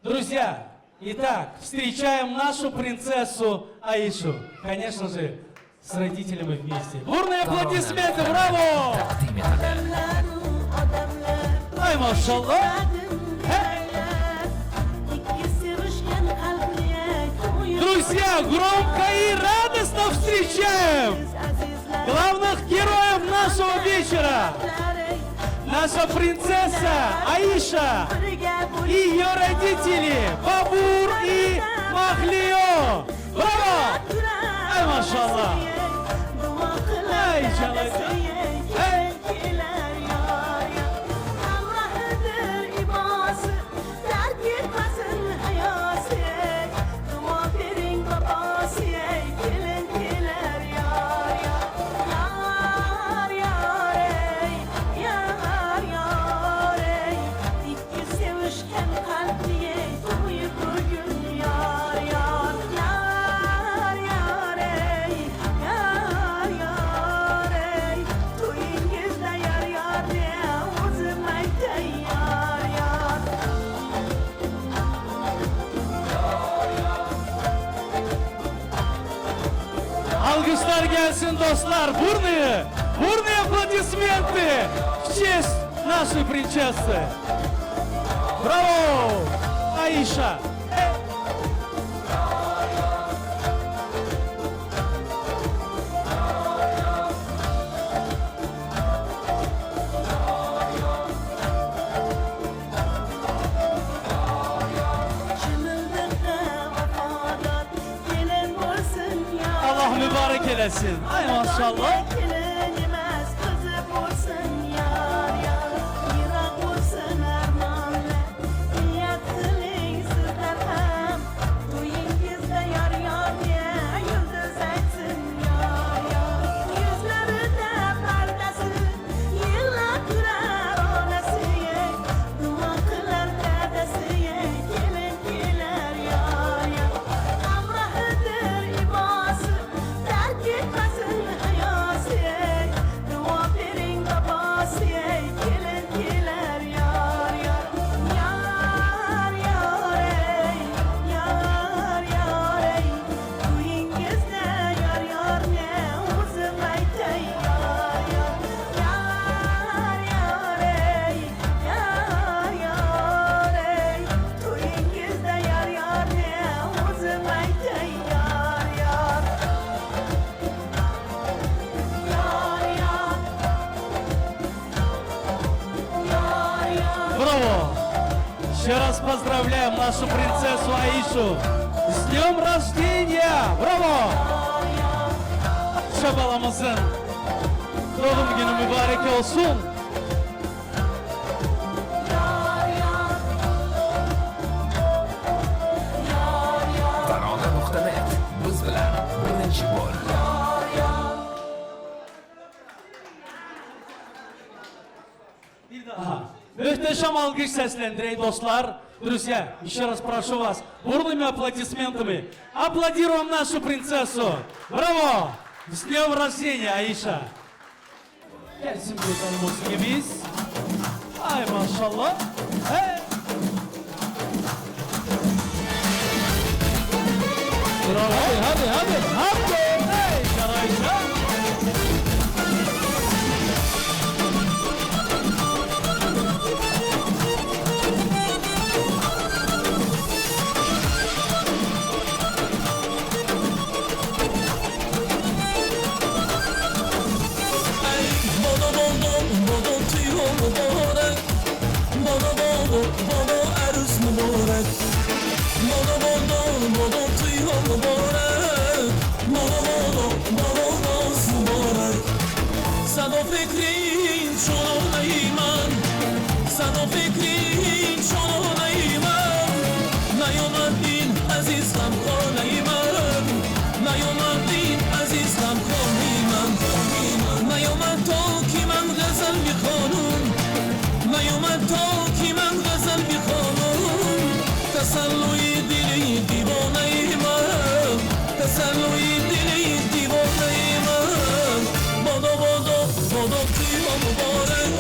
Друзья, итак, встречаем нашу принцессу Аишу. Конечно же, с родителями вместе. Бурные аплодисменты, браво! Ай, машаллах! Друзья, громко и радостно встречаем главных героев нашего вечера. Наша принцесса Аиша и ее родители Бабур и Махлио. Браво! Ай, машаллах! Ай, чалайка! Ай! Alkışlar gelsin dostlar. Бурные аплодисменты в честь нашей принцессы. Браво! Аиша! Allah mübarek eylesin. Ay maşallah. Браво! Еще раз поздравляем нашу принцессу Аишу с днем рождения! Браво! Şu balamızın doğum günü mübarek olsun. Tarona.net biz bilan birinchi bo'l. Bir daha. Muhteşem alkış seslendirey dostlar. Друзья, еще раз прошу вас, бурными аплодисментами аплодируем нашу принцессу. Браво! С днем рождения, Аиша! Gelsin buradan musikimiz. Ay maşallah. Hey! Bravo. Hadi. Hey, Aisha. Mübarek, bana aruz mübarek. Bana tüyo mübarek. Bana naz mübarek. Sana fikrin çoluna iman. Sana fikrin çoluna iman. Nayomadin aziz ham kona iman. Nayomadin aziz ham kona iman. Nayomad to ki man gazal mikhonum. نیومد تا کی من غزل میخوانم تسلوی دلی دیوانه من تسلوی دلی دیوانه من بادا کیما مبارک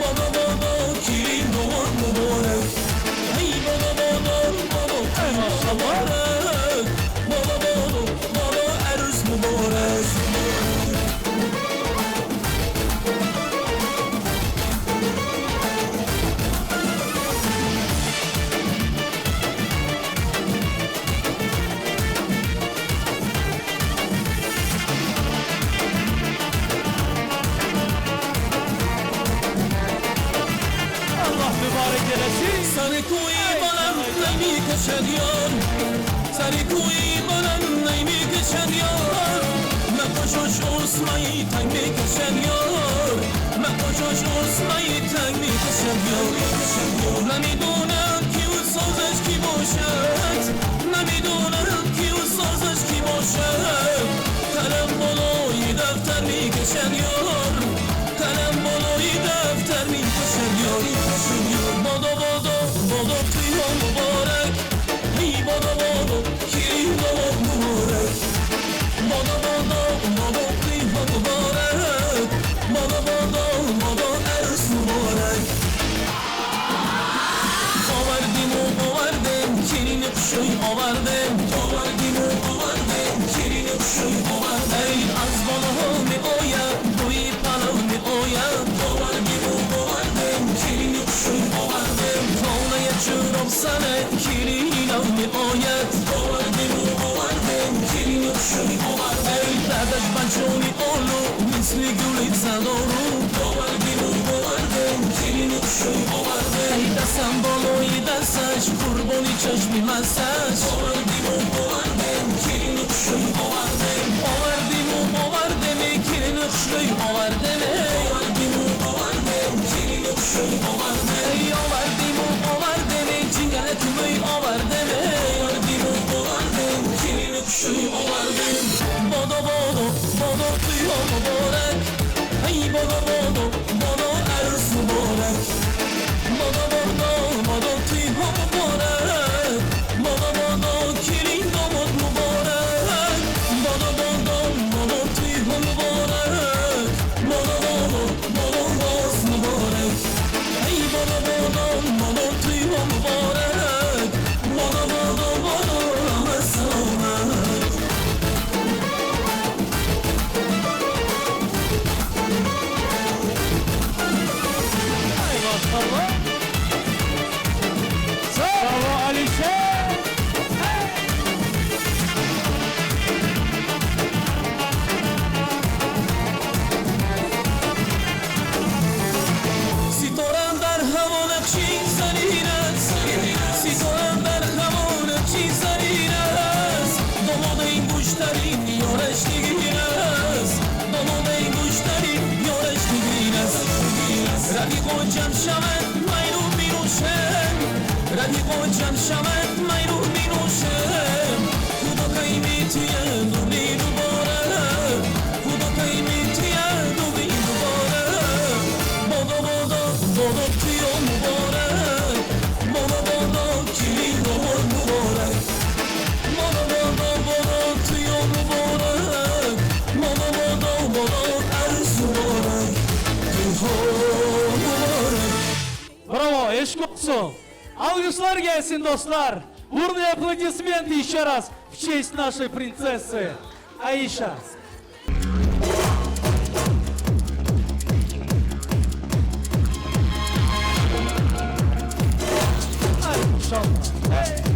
بادا کیری نوان مبارک ای بادا میکشد یار سری کوی بلند نمیکشد یار مقاشاش اسمایی تنگ میکشد یار مقاشاش اسمایی تنگ میکشد یار نمیدونم کی اون سازش کی باشد نمیدونم کی اون سازش کی باشد قلم بالای دفتر میکشد یار قلم بالای دفتر میکشد یار بادا بادا بادا توی مبارک ای بادا بادا کی بادا مبارک بادا بادا بادا توی مبارک بادا بادا بادا عرس مبارک آوردیم و آوردیم کلین قشوی آوردیم آوردیم و آوردیم کلین قشوی آوردیم ای از بالا می آید بوی پلو می آید آوردیم و آوردیم کلین قشوی آوردیم خانه چرام سنه کلینم می آید آوردیم و آوردیم کلین قشوی آوردیم ای دردش بچونی آلو مثل گلی زدارو آوردیم و آوردیم کلین قشوی آوردیم ای دستم بالای دستش قربانی چشمی مستش آوردیم و آوردیم کلین قشوی آوردیم آوردیم و آوردیم کلین قشوی آوردیم آوردیم و آوردیم کلین قشوی آوردیم ای آوردیم و آوردیم جنگل توی آوردیم آوردیم و آوردیم کلین قشوی آوردیم بادا بادا بادا توی مبارک ای بادا بادا بادا عرس مبارک بادا بادا بادا توی مبارک بادا بادا کلین داماد مبارک بادا بادا بادا توی مبارک بادا بادا بادا باز مبارک ای بادا بادا بادا توی مبارک بادا بادا بادا همه سلامت Ай, maşallah. Bravo Alişer. ستارم در هوا نقشی زرین است ستارم در هوا نقشی زرین است داماد این گوشترین یارش نگین است داماد این گوشترین یارش نگین است رفیقا جمع شود میرو بینوشم رفیقا جمع شود میرو بینوشم خدا قیمی توی دوبلی دوباره خدا قیمی توی دوبلی دوباره بادا بادا بادا توی مبارک بادا بادا کلین داماد مبارک بادا بادا بادا توی مبارک بادا بادا بادا عرس مبارک Bravo, eşk olsun. Alkışlar gelsin dostlar. Бурные аплодисменты еще раз в честь нашей принцессы Аиша. Ай, maşallah. Ey.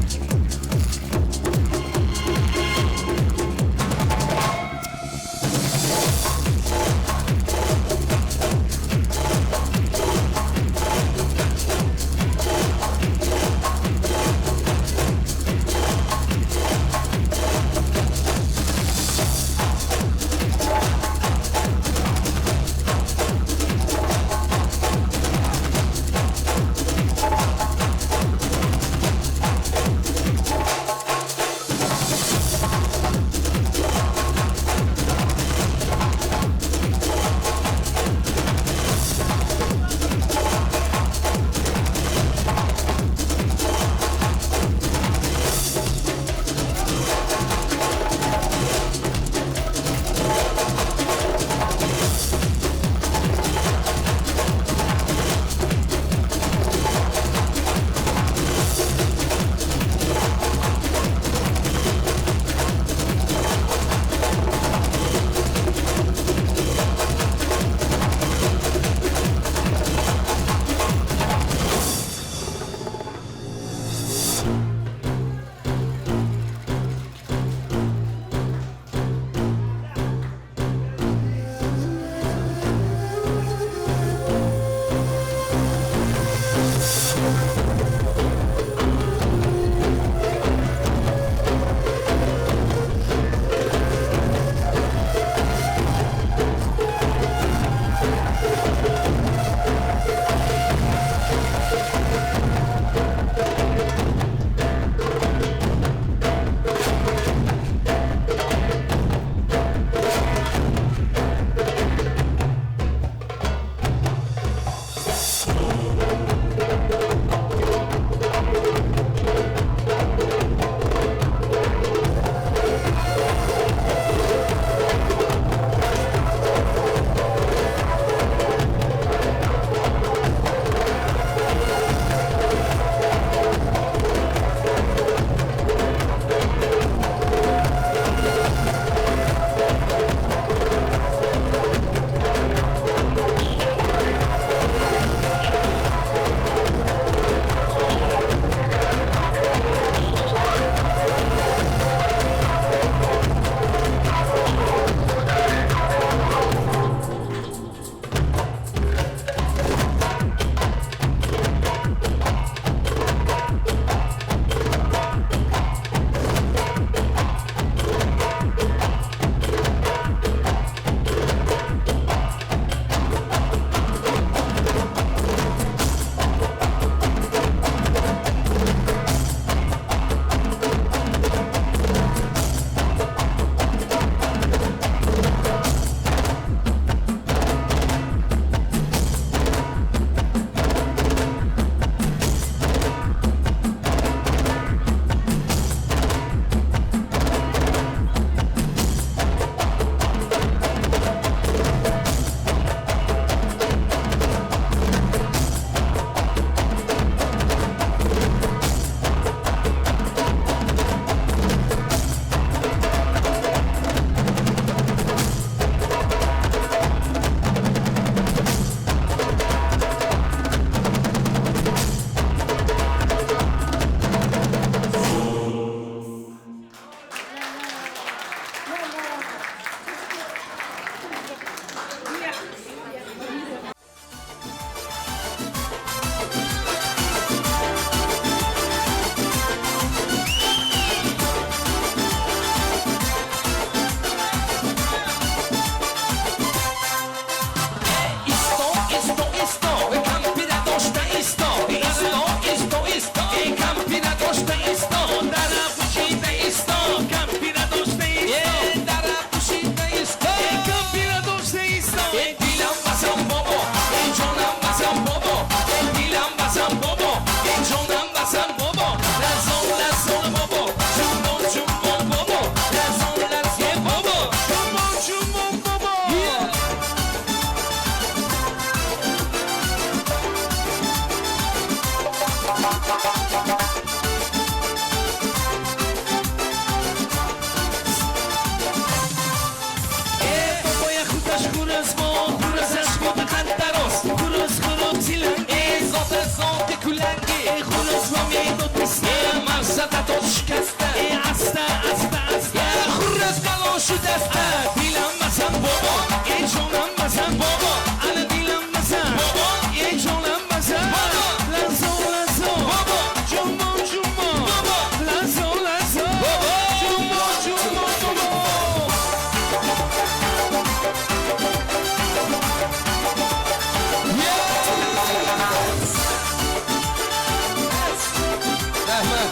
احمد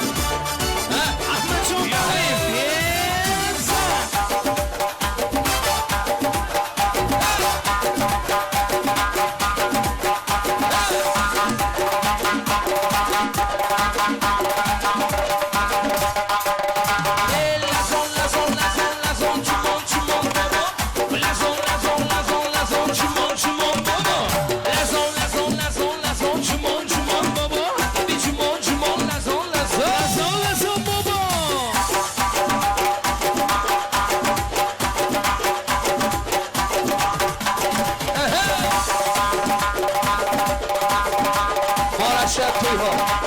احمد چون شب توی ها